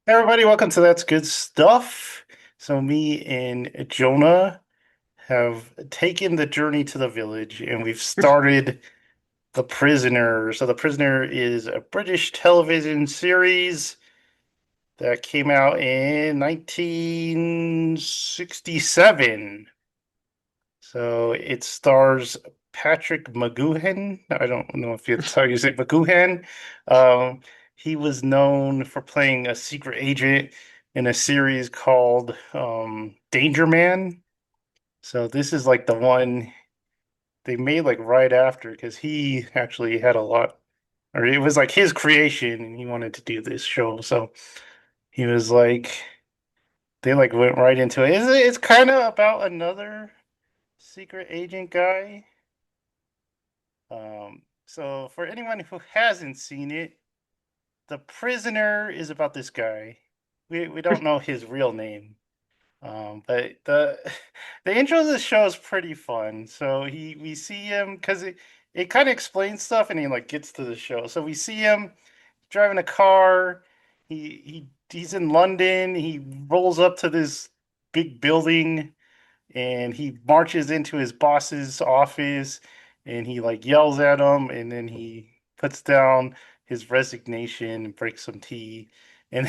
Hey everybody, welcome to That's Good Stuff. So me and Jonah have taken the journey to the village and we've started The Prisoner. So The Prisoner is a British television series that came out in 1967. So it stars Patrick McGoohan. I don't know if it's how you say McGoohan. Um, he was known for playing a secret agent in a series called Danger Man. So this is like the one they made like right after because he actually had a lot, or it was like his creation and he wanted to do this show. So he was like, they like went right into it. It's kind of about another secret agent guy. So for anyone who hasn't seen it, The Prisoner is about this guy. We don't know his real name. But the the intro of the show is pretty fun. So he we see him because it kind of explains stuff and he like gets to the show. So we see him driving a car. He's in London. He rolls up to this big building and he marches into his boss's office and he like yells at him and then he puts down his resignation and breaks some tea and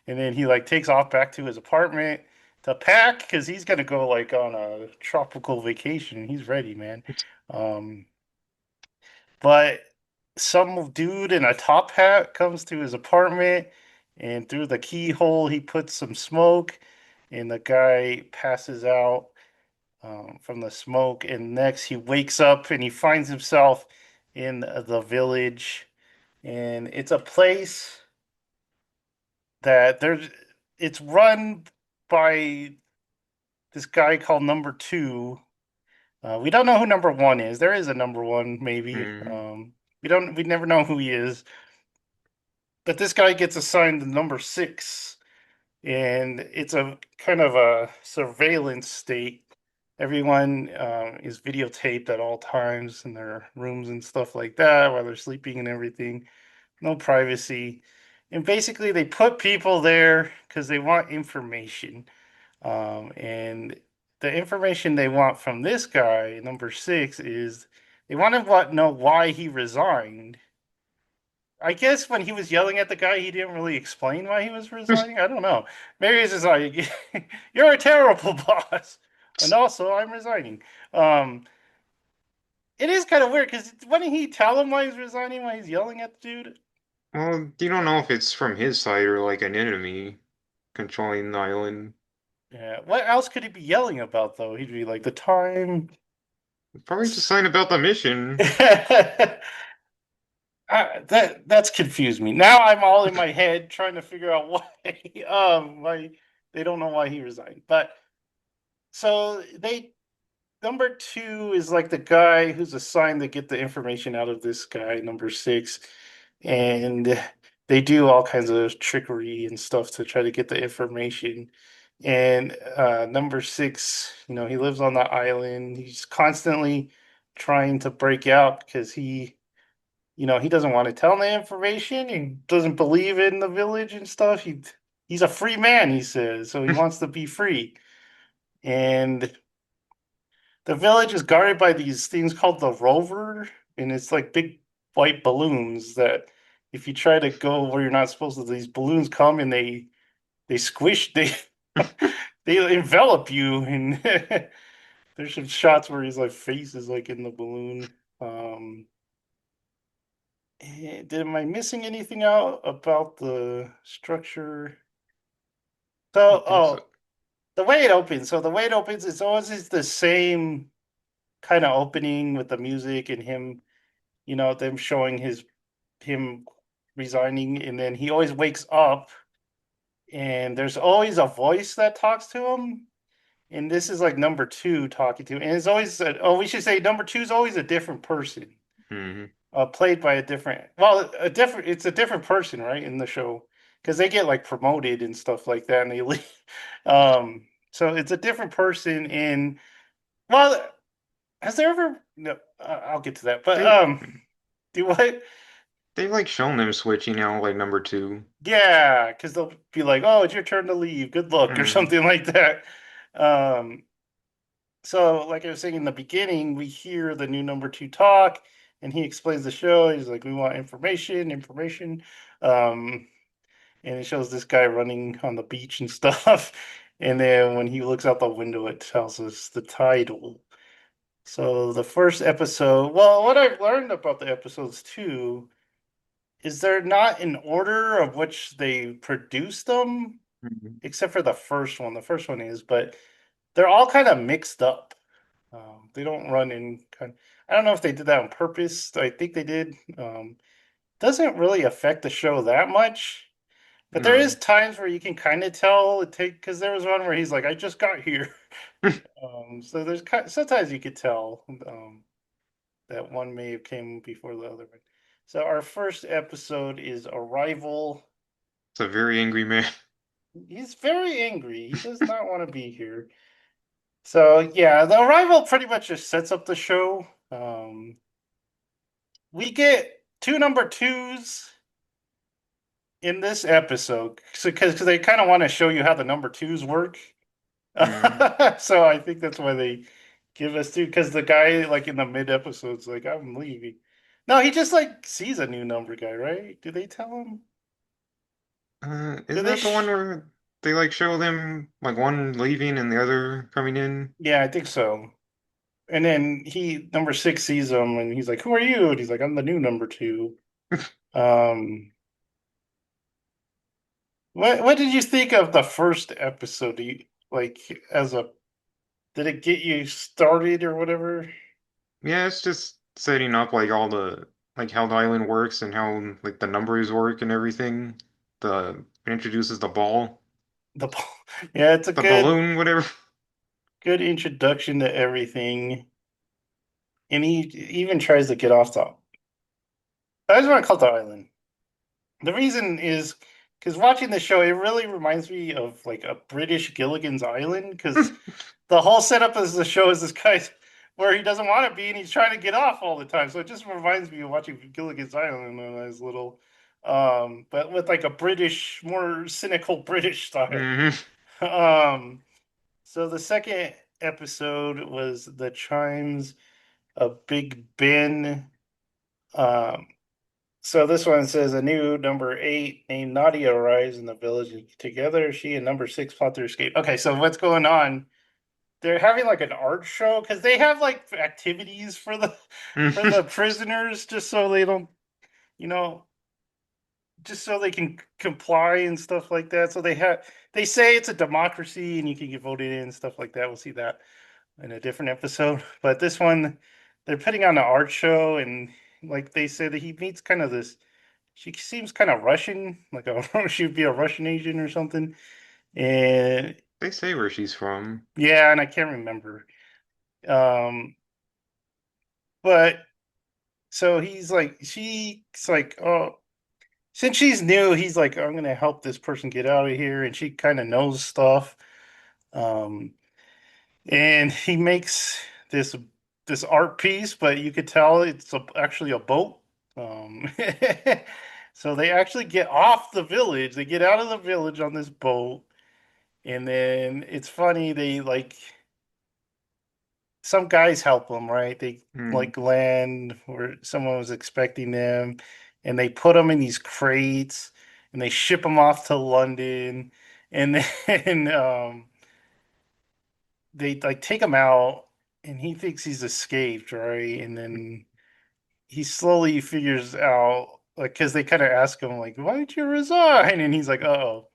then he like takes off back to his apartment to pack because he's gonna go like on a tropical vacation. He's ready, man. um but some dude in a top hat comes to his apartment and through the keyhole he puts some smoke and the guy passes out from the smoke. And next, he wakes up and he finds himself in the village. And it's a place that there's, it's run by this guy called Number Two. We don't know who Number One is. There is a Number One, maybe. Hmm. We never know who he is. But this guy gets assigned to Number Six, and it's a kind of a surveillance state. Everyone is videotaped at all times in their rooms and stuff like that while they're sleeping and everything. No privacy. And basically, they put people there because they want information. And the information they want from this guy, number six, is they want to know why he resigned. I guess when he was yelling at the guy, he didn't really explain why he was resigning. I don't know. Maybe it's just like, "You're a terrible boss," and also I'm resigning. Um, it is kind of weird because when he tell him why he's resigning, why he's yelling at the dude. Well, you don't know if it's from his side or like an enemy controlling the island. Yeah, what else could he be yelling about though? He'd be like the time. Probably just sign about the mission. That's confused me. Now I'm all in my head trying to figure out why they don't know why he resigned. But so they number two is like the guy who's assigned to get the information out of this guy, number six, and they do all kinds of trickery and stuff to try to get the information. And number six, he lives on the island. He's constantly trying to break out because he doesn't want to tell the information. He doesn't believe in the village and stuff. He's a free man, he says, so he wants to be free. And the village is guarded by these things called the Rover, and it's like big white balloons that if you try to go where you're not supposed to, these balloons come and they squish they envelop you. And there's some shots where his like face is like in the balloon. Am I missing anything out about the structure? I So, think so. the way it opens. So the way it opens, it's always is the same kind of opening with the music and him, them showing him resigning, and then he always wakes up, and there's always a voice that talks to him, and this is like number two talking to him, and it's always we should say number two is always a different person, Hmm. played by a different, well, it's a different person, right, in the show, because they get like promoted and stuff like that, and they leave. So it's a different person in, well, has there ever, no, I'll get to that, but Think do what? they've like shown them switching out like number two. Yeah, because they'll be like, "Oh, it's your turn to leave. Good luck," or Mm, something like that. Um, so, like I was saying in the beginning, we hear the new number two talk, and he explains the show. He's like, "We want information, information," um, and it shows this guy running on the beach and stuff. And then when he looks out the window, it tells us the title. So the first episode, well, what I've learned about the episodes too is they're not in order of which they produce them, mm, except for the first one. The first one is, but they're all kind of mixed up. They don't run in kind. I don't know if they did that on purpose. I think they did. Doesn't really affect the show that much, but there is no. times where you can kind of tell it take because there was one where he's like, "I just got here." So there's sometimes you could tell. That one may have came before the other one. So our first episode is Arrival. It's a very angry man. He's very angry. He does not want to be here. So yeah, the Arrival pretty much just sets up the show. We get two number twos in this episode, so because they kind of want to show you how the number twos work. Mm. So I think that's why they give us two. Because the guy, like in the mid episodes, like I'm leaving. No, he just like sees a new number guy, right? Do they tell him? Do Isn't they? that the one where they like show them like one leaving and the other coming in? Yeah, I think so. And then he number six sees him, and he's like, "Who are you?" And he's like, "I'm the new number two." Um, what did you think of the first episode? Like as a did it get you started or whatever? Yeah, it's just setting up like all the like how the island works and how like the numbers work and everything. The it introduces the ball, The yeah, it's a the good balloon, whatever. introduction to everything, and he even tries to get off the. I just want to call it the island. The reason is because watching the show, it really reminds me of like a British Gilligan's Island because the whole setup of the show is this guy where he doesn't want to be and he's trying to get off all the time. So it just reminds me of watching Gilligan's Island when I was little, but with like a British, more cynical British style. Hmm. Um, so the second episode was the chimes of Big Ben. Um, so this one says a new number eight named Nadia arrives in the village. Together, she and number six plot their escape. Okay, so what's going on? They're having like an art show because they have like activities for the prisoners just so they don't, you know, just so they can comply and stuff like that. So they say it's a democracy and you can get voted in and stuff like that. We'll see that in a different episode. But this one, they're putting on an art show and like they say that he meets kind of this. She seems kind of Russian, like a she'd be a Russian Asian or something. And They say where she's from. yeah, and I can't remember. Um, but so she's like, oh, since she's new, he's like, I'm gonna help this person get out of here, and she kind of knows stuff. Um, and he makes this this art piece, but you could tell actually a boat. Um, so they actually get off the village. They get out of the village on this boat, and then it's funny. They like some guys help them, right? They Mm. like land where someone was expecting them, and they put them in these crates, and they ship them off to London, and then they like take him out, and he thinks he's escaped, right? And then he slowly figures out, like, because they kind of ask him, like, "Why did you resign?" And he's like, "Uh-oh."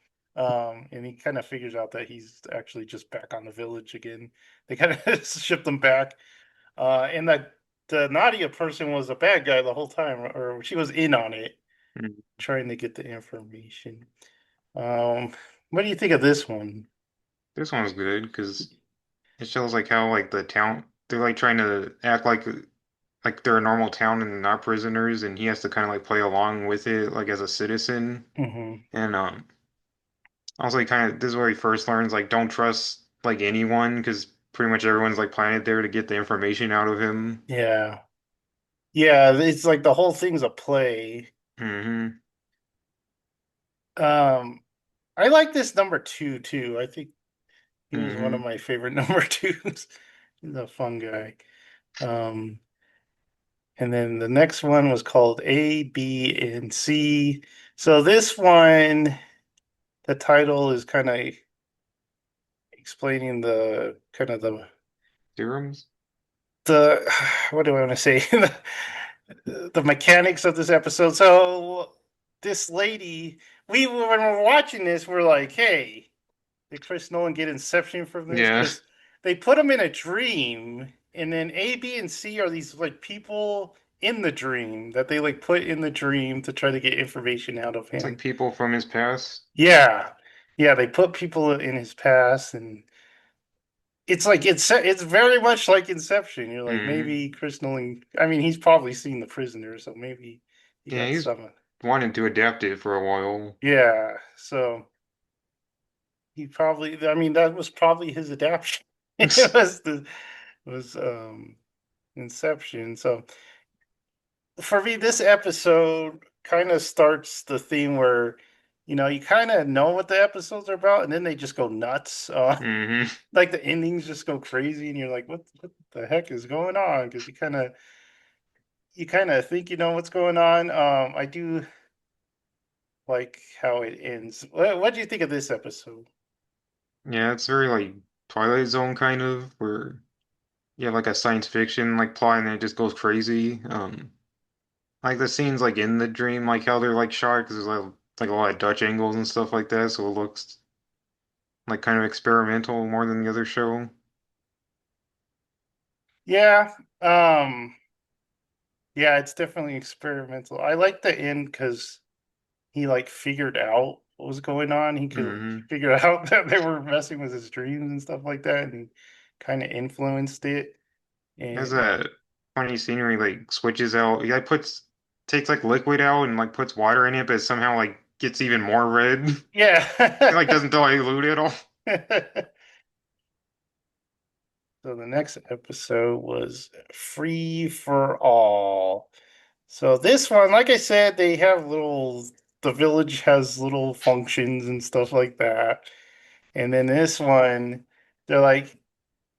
And he kind of figures out that he's actually just back on the village again. They kind of shipped him back. And that the Nadia person was a bad guy the whole time, or she was in on it, Mm. trying to get the information. Um, what do you think of this one? This one's good because it shows like how like the town they're like trying to act like they're a normal town and not prisoners, and he has to kind of like play along with it like as a citizen. Hmm. And also he kind of this is where he first learns like don't trust like anyone because pretty much everyone's like planted there to get the information out of him. Yeah, yeah. It's like the whole thing's a play. Hmm. Um, I like this number two too. I think he was one of Hmm. my favorite number twos. He's a fun guy. Um, and then the next one was called A, B, and C. So this one, the title is kind of explaining the kind of Theorems? the what do I want to say? The mechanics of this episode. So this lady, we when we're watching this, we're like, hey, did Chris Nolan get Inception from this? Yeah. Because they put him in a dream, and then A, B, and C are these like people in the dream that they like put in the dream to try to get information out of It's like him. people from his past. Yeah. Yeah, they put people in his past and it's very much like Inception. You're like Hmm. maybe Chris Nolan. I mean, he's probably seen The Prisoner, so maybe he Yeah, got he's some. wanted to adapt it for a while. Yeah, so he probably. I mean, that was probably his adaptation. It was Inception. So for me, this episode kind of starts the theme where you kind of know what the episodes are about, and then they just go nuts. Hmm. Like the endings just go crazy, and you're like, what the heck is going on? Because you kind of think you know what's going on. I do like how it ends. What do you think of this episode? Yeah, it's very like Twilight Zone kind of, where you have like a science fiction like plot and then it just goes crazy. Like the scenes like in the dream, like how they're like shot because there's like a lot of Dutch angles and stuff like that, so it looks like kind of experimental more than the other show. Yeah, um, yeah, it's definitely experimental. I like the end because he like figured out what was going on. He Hmm. figured out that they were messing with his dreams and stuff like that, and he kind of influenced it. There's And that funny scenery like switches out. He like puts takes like liquid out and like puts water in it, but it somehow like gets even more red. It like yeah. doesn't dilute at all. So the next episode was Free for All. So this one, like I said, they have the village has little functions and stuff like that. And then this one, they're like,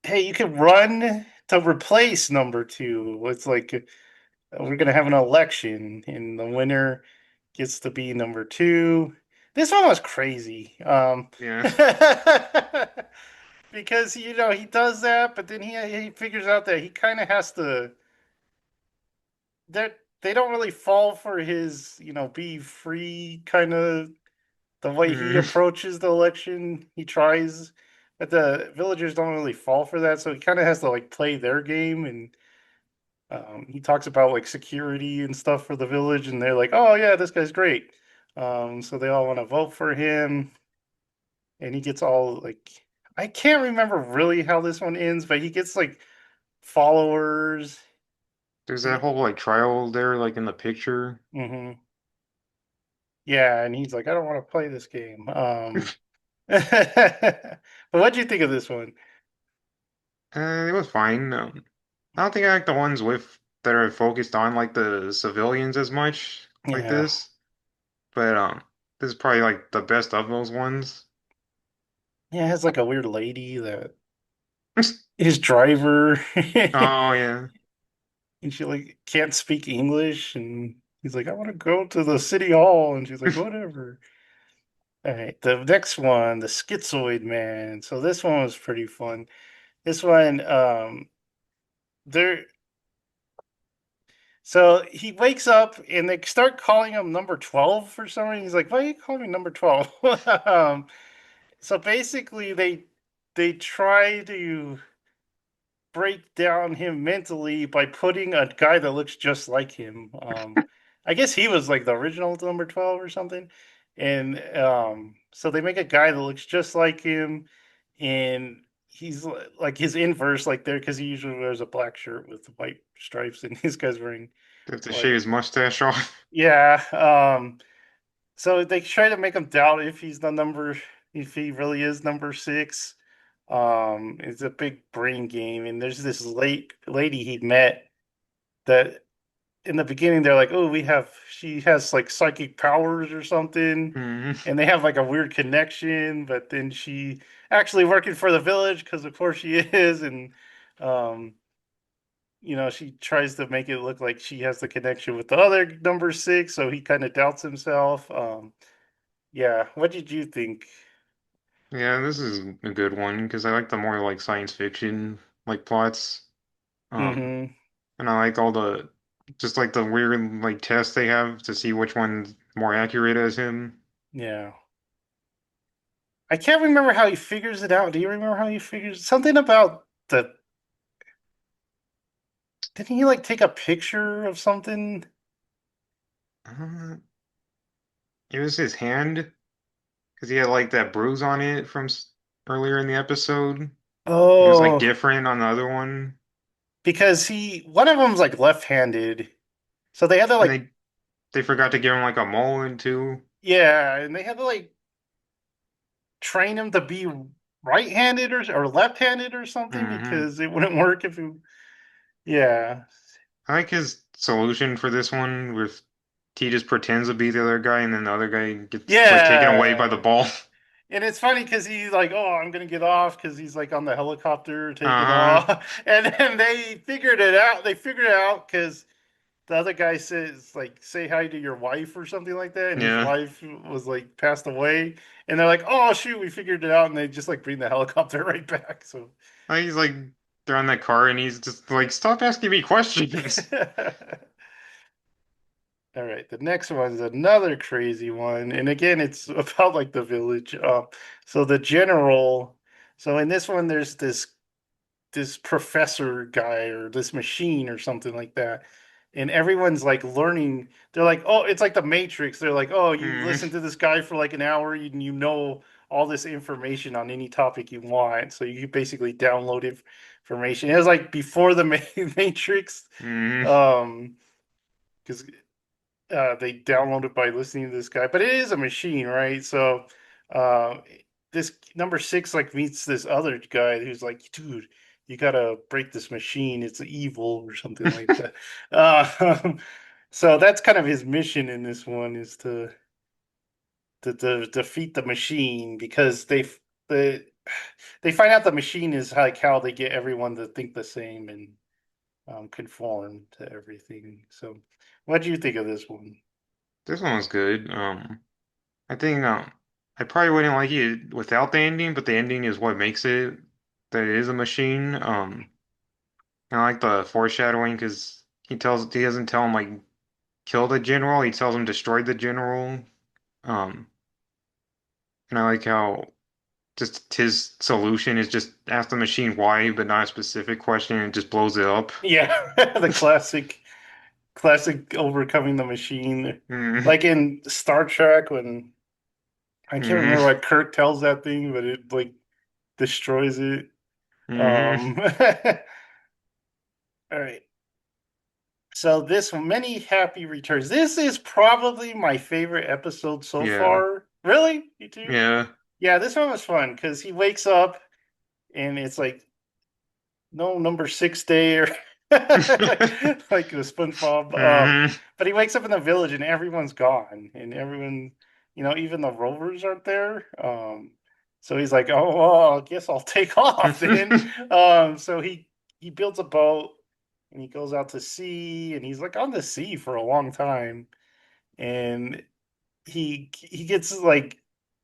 hey, you can run to replace number two. It's like we're gonna have an election, and the winner gets to be number two. This one was crazy. Yeah. Because he does that, but then he figures out that he kind of has to. They don't really fall for his be free kind of the way he Mm. approaches the election. He tries, but the villagers don't really fall for that, so he kind of has to like play their game. And he talks about like security and stuff for the village, and they're like, "Oh yeah, this guy's great." So they all want to vote for him, and he gets all like I can't remember really how this one ends, but he gets like followers. There's that He, whole like trial there, like in the picture. hmm Yeah, and he's like, I don't want to play this game. But what do you think of this one? It was fine. I don't think I like the ones with that are focused on like the civilians as much like Yeah, this, but this is probably like the best of those ones. yeah, it has like a weird lady that his driver, Oh yeah, and she like can't speak English, and he's like, I want to go to the city hall, and she's like, whatever. All right, the next one, the Schizoid Man. So this one was pretty fun. This one, there. So he wakes up and they start calling him number 12 for some reason. He's like, why are you calling me number 12? So basically they try to break down him mentally by putting a guy that looks just like him. I guess he was like the original number 12 or something. And so they make a guy that looks just like him, and he's like his inverse, like there, because he usually wears a black shirt with white stripes, and this guy's wearing they have to shave like, his mustache off. yeah. So they try to make him doubt if he really is number six. It's a big brain game, and there's this late lady he met that in the beginning they're like, oh, she has like psychic powers or something, Hmm. and they have like a weird connection, but then she actually working for the village because of course she is, and um, she tries to make it look like she has the connection with the other number six, so he kind of doubts himself. Yeah, what did you think? Yeah, this is a good one because I like the more like science fiction like plots. Um, Hmm. and I like all the just like the weird like tests they have to see which one's more accurate as him. Yeah. I can't remember how he figures it out. Do you remember how he figures something about the didn't he like take a picture of something? Uh, it was his hand because he had like that bruise on it from earlier in the episode. It was like Oh, different on the other one, because he one of them's like left-handed. So they had to and like they forgot to give him like a mullet too. yeah, and they had to like train him to be right-handed or left-handed or something Hmm. because it wouldn't work if he yeah. I like his solution for this one with he just pretends to be the other guy, and then the other guy gets like taken away by Yeah. the ball. And it's funny because he's like, "Oh, I'm gonna get off," because he's like on the helicopter taking Uh-huh. off, and then they figured it out. They figured it out because the other guy says like, "Say hi to your wife" or something like that, and his Yeah. wife was like passed away, and they're like, "Oh shoot, we figured it out," and they just like bring the helicopter right back. So, He's like they're on that car, and he's just like, "Stop asking me questions." all right, the next one's another crazy one, and again, it's about like the village. So the general. So in this one, there's this professor guy or this machine or something like that. And everyone's like learning. They're like, oh, it's like the Matrix. They're like, oh, you Hmm. listen to this guy for like an hour, you know all this information on any topic you want. So you basically download information. It was like before the Matrix, Hmm. um, because they download it by listening to this guy. But it is a machine, right? So uh, this number six like meets this other guy who's like, dude, you gotta break this machine. It's evil or something like that. Uh, so that's kind of his mission in this one is to defeat the machine because the they find out the machine is like how they get everyone to think the same and conform to everything. So, what do you think of this one? This one was good. I think I probably wouldn't like it without the ending, but the ending is what makes it that it is a machine. I like the foreshadowing because he doesn't tell him like kill the general, he tells him destroy the general. Um, and I like how just his solution is just ask the machine why, but not a specific question, and it just blows it up. Yeah, the classic overcoming the machine. Mm, Like in Star Trek when I can't mm, remember what Kirk tells that thing, but it like destroys it. mm, All right. So this one, many happy returns. This is probably my favorite episode so yeah, far. Really? You too? yeah. Yeah, this one was fun because he wakes up and it's like no number six day or like the SpongeBob. Hmm. But he wakes up in the village and everyone's gone, and everyone, even the rovers aren't there. So he's like, oh, well, I guess I'll take off then. So he builds a boat and he goes out to sea, and he's like on the sea for a long time, and he gets like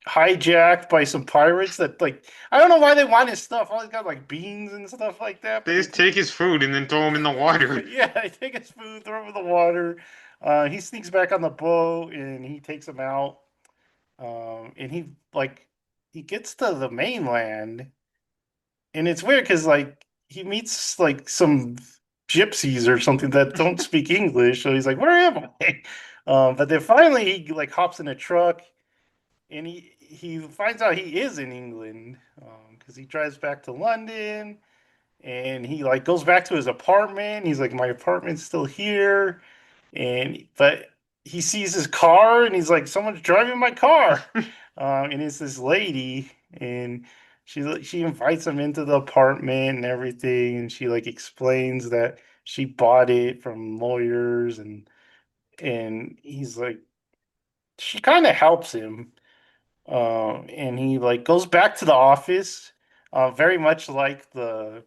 hijacked by some pirates that like I don't know why they want his stuff. All he's got like beans and stuff like that, but They they just take his food and then throw him in the water. yeah, they take his food, throw him in the water. He sneaks back on the boat and he takes him out. And he gets to the mainland, and it's weird because like he meets like some gypsies or something that don't speak English. So he's like, "Where am I?" But then finally he like hops in a truck and he finds out he is in England because he drives back to London and he like goes back to his apartment. He's like, my apartment's still here, but he sees his car and he's like, someone's driving my car, and it's this lady and she invites him into the apartment and everything, and she like explains that. she bought it from lawyers, and he's like, she kind of helps him, and he like goes back to the office, very much like the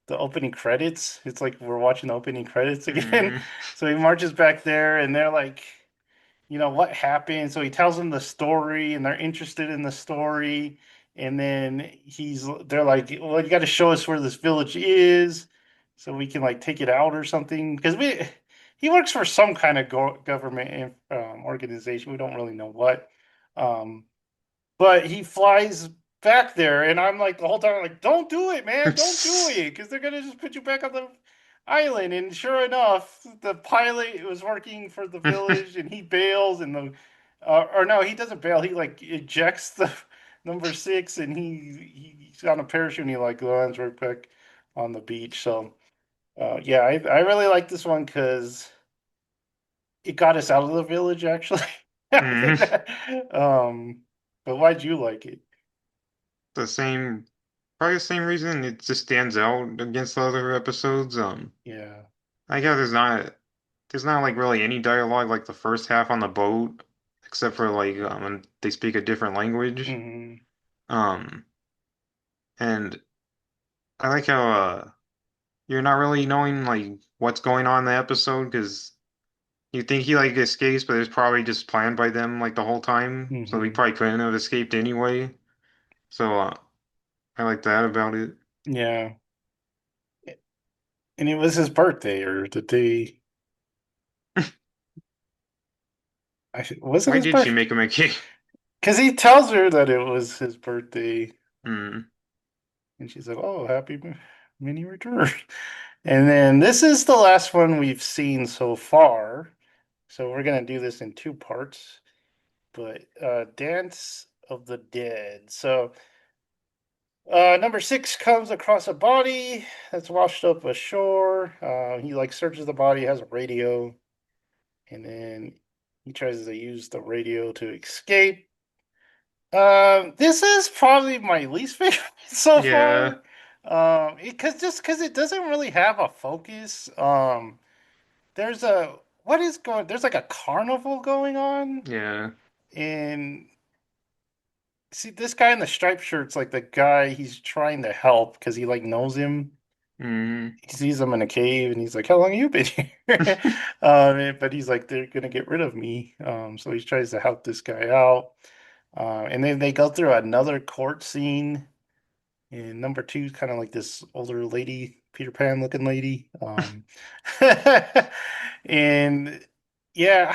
opening credits. It's like we're watching the opening credits again. Mm. So he marches back there, and they're like, what happened? So he tells them the story, and they're interested in the story. And then they're like, well, you got to show us where this village is, so we can like take it out or something. Because he works for some kind of government organization. We don't really know what. Um, but he flies back there, and I'm like the whole time, like, don't do it, man, don't do it, because they're gonna just put you back on the island. And sure enough, the pilot was working for the village, and he bails, and or no, he doesn't bail. He like ejects the number six, and he's on a parachute, and he like lands right back on the beach. So, yeah, I really like this one because it got us out of the village. Actually, I think Mm. that. But why'd you like it? The same, probably the same reason it just stands out against the other episodes. Yeah. I guess there's not like really any dialogue like the first half on the boat, except for like when they speak a different language. Hmm. Um, and I like how you're not really knowing like what's going on in the episode because you think he like escapes, but it's probably just planned by them like the whole time. So he Hmm. probably couldn't have escaped anyway. So I like that about it. Yeah. And it was his birthday or the day. Was it Why his did she birthday? make him a cake? Because he tells her that it was his birthday, Hmm. and she's like, "Oh, happy mini return." And then this is the last one we've seen so far. So we're gonna do this in two parts. But Dance of the Dead. So number six comes across a body that's washed up ashore. He like searches the body, has a radio, and then he tries to use the radio to escape. This is probably my least favorite so Yeah, far. Because it doesn't really have a focus. There's a what is going? There's like a carnival going on, yeah. and see this guy in the striped shirt's like the guy he's trying to help because he like knows him. Hmm. He sees him in a cave, and he's like, "How long have you been here?" But he's like, "They're gonna get rid of me." So he tries to help this guy out. And then they go through another court scene. And number two is kind of like this older lady, Peter Pan looking lady. And yeah,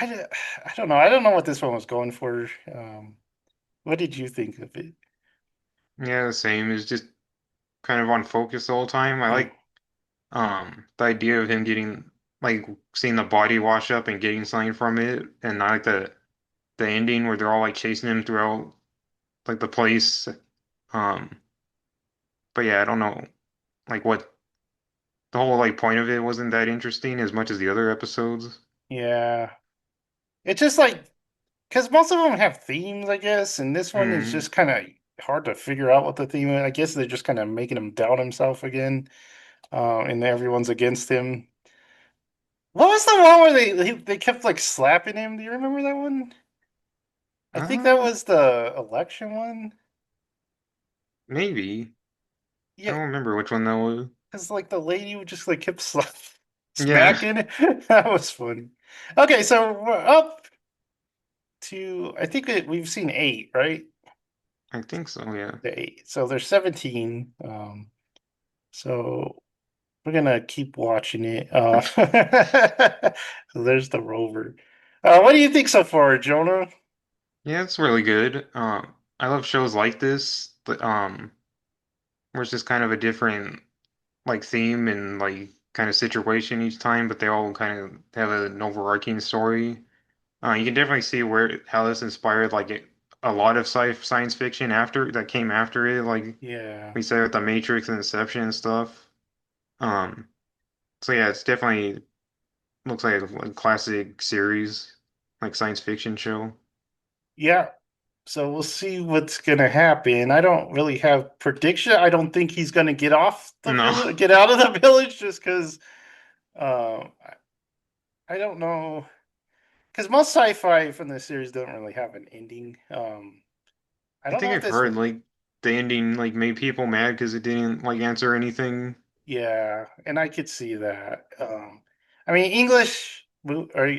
I don't know. I don't know what this one was going for. What did you think of it? Yeah, the same. It's just kind of on focus the whole time. I Mm, like the idea of him getting like seeing the body wash up and getting something from it, and I like the ending where they're all like chasing him throughout like the place. Um, but yeah, I don't know like what the whole like point of it wasn't that interesting as much as the other episodes. yeah, it's just like because most of them have themes, I guess, and this one is Mm. just kind of hard to figure out what the theme is. I guess they're just kind of making him doubt himself again, and everyone's against him. What was the one where they kept like slapping him? Do you remember that one? I think that Uh, was the election one. maybe. I Yeah, don't remember which one that was. because like the lady would just like kept Yeah, smacking it. That was funny. Okay, so we're up to we've seen eight, right? I think so, yeah. The eight. So there's 17. So we're gonna keep watching it. So there's the rover. What do you think so far, Jonah? Yeah, it's really good. I love shows like this, but where it's just kind of a different like theme and like kind of situation each time, but they all kind of have an overarching story. You can definitely see where how this inspired like a lot of science fiction after that came after it, like Yeah. we said with the Matrix and Inception and stuff. Um, so yeah, it's definitely looks like a classic series, like science fiction show. Yeah. So we'll see what's gonna happen. I don't really have prediction. I don't think he's gonna get off the No. village, get out of the village, just because. I, I don't know because most sci-fi from the series don't really have an ending. I I don't think know if I've this heard one. like the ending like made people mad because it didn't like answer anything. Yeah, and I could see that. I mean, English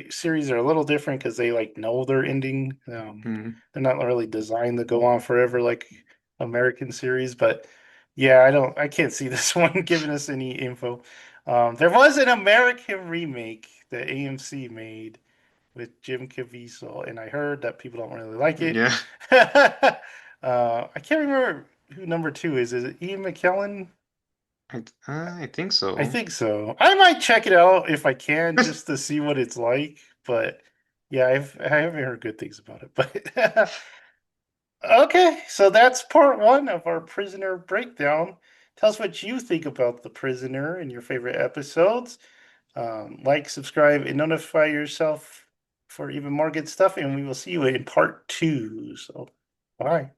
series are a little different because they like know their ending. Hmm. They're not really designed to go on forever like American series. But yeah, I can't see this one giving us any info. There was an American remake that AMC made with Jim Caviezel, and I heard that people don't really like it. Yeah, I can't remember who number two is. Is it Ian McKellen? I think I so. think so. I might check it out if I can just to see what it's like. But yeah, I haven't heard good things about it. But okay, so that's part one of our prisoner breakdown. Tell us what you think about the prisoner and your favorite episodes. Like, subscribe, and notify yourself for even more good stuff. And we will see you in part two. So, bye.